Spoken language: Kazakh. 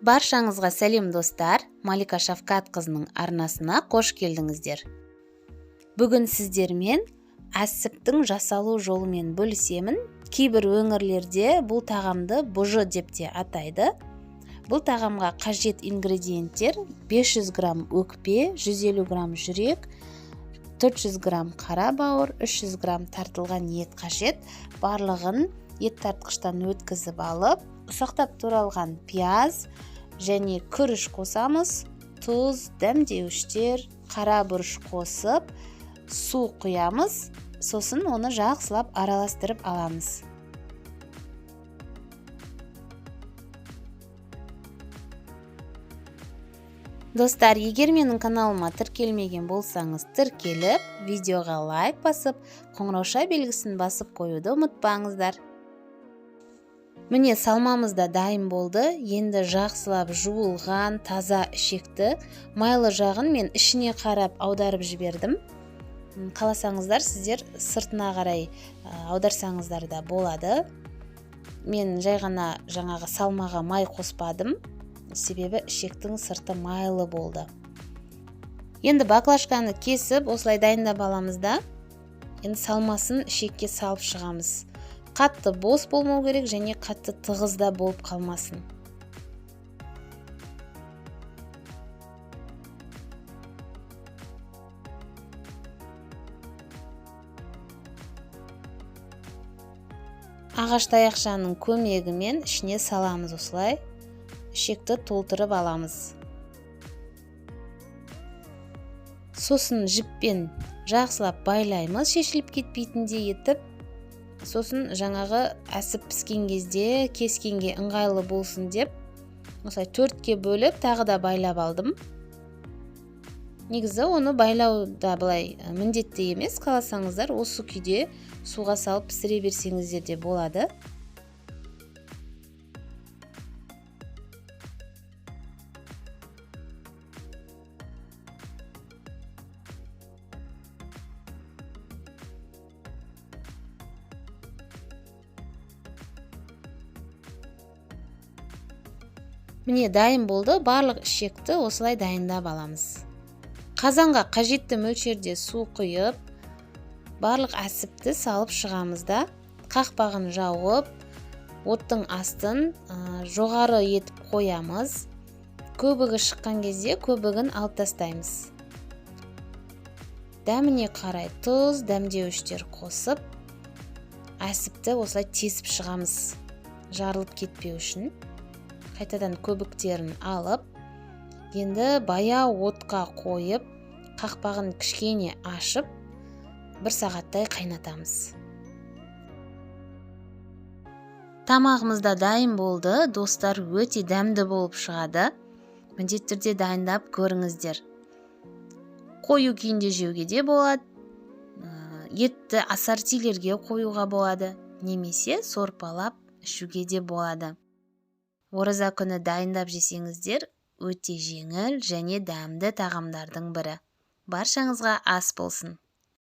Баршаңызға сәлем достар, Малика Шавкат қызының арнасына қош келдіңіздер. Бүгін сіздермен әсіптің жасалу жолымен бөлісемін. Кейбір өңірлерде бұл тағамды бұжы деп те атайды. Бұл тағамға қажет ингредиенттер 500 грамм өкпе, 150 грамм жүрек, 400 грамм қара бауыр, 300 грамм тартылған ет қажет. Барлығын ет тартқыштан өткізіп алып, ұсақтап туралған пияз және күріш қосамыз, тұз, дәмдеуіштер, қара бұрыш қосып, су құямыз, сосын оны жақсылап араластырып аламыз. Достар, егер менің каналыма тіркелмеген болсаңыз, тіркеліп, видеоға лайк басып, қоңырауша белгісін басып қоюды ұмытпаңыздар. Міне салмамыз да дайын болды. Енді жақсылап жуылған таза ішекті майлы жағын мен ішіне қарап аударып жібердім. Қаласаңыздар, сіздер сыртына қарай аударсаңыздар да болады. Мен жай ғана жаңағы салмаға май қоспадым, себебі ішектің сырты майлы болды. Енді баклажканы кесіп, осылай дайындап аламыз да, енді салмасын ішекке салып шығамыз. Қатты бос болмау керек және қатты тығыз да болып қалмасын. Ағаш таяқшаның көмегімен ішіне саламыз осылай. Ішекті толтырып аламыз. Сосын жіппен жақсылап байлаймыз, шешіліп кетпейтіндей етіп. Сосын жаңағы әсіп піскен кезде кескенге ыңғайлы болсын деп, осылай 4-ке бөліп тағы да байлап алдым. Негізі оны байлау да былай міндетті емес, қаласаңыздар осы күйде суға салып пісіре берсеңіздер де болады. Міне дайын болды, барлық ішекті осылай дайындап аламыз. Қазанға қажетті мөлшерде су құйып, барлық әсіпті салып шығамыз да, қақпағын жауып, оттың астын жоғары етіп қоямыз. Көбігі шыққан кезде көбігін алып тастаймыз. Дәміне қарай тұз, дәмдеуіштер қосып, әсіпті осылай тесіп шығамыз, жарылып кетпеу үшін. Қайтадан көбіктерін алып, енді баяу отқа қойып, қақпағын кішкене ашып, 1 сағаттай қайнатамыз. Тамағымыз да дайын болды. Достар, өте дәмді болып шығады. Міндетті түрде дайындап көріңіздер. Қою күйінде жеуге де болады. Етті ассортилерге қоюға болады. Немесе сорпалап ішуге де болады. Ораза күні дайындап жесеңіздер, өте жеңіл және дәмді тағамдардың бірі. Баршаңызға ас болсын.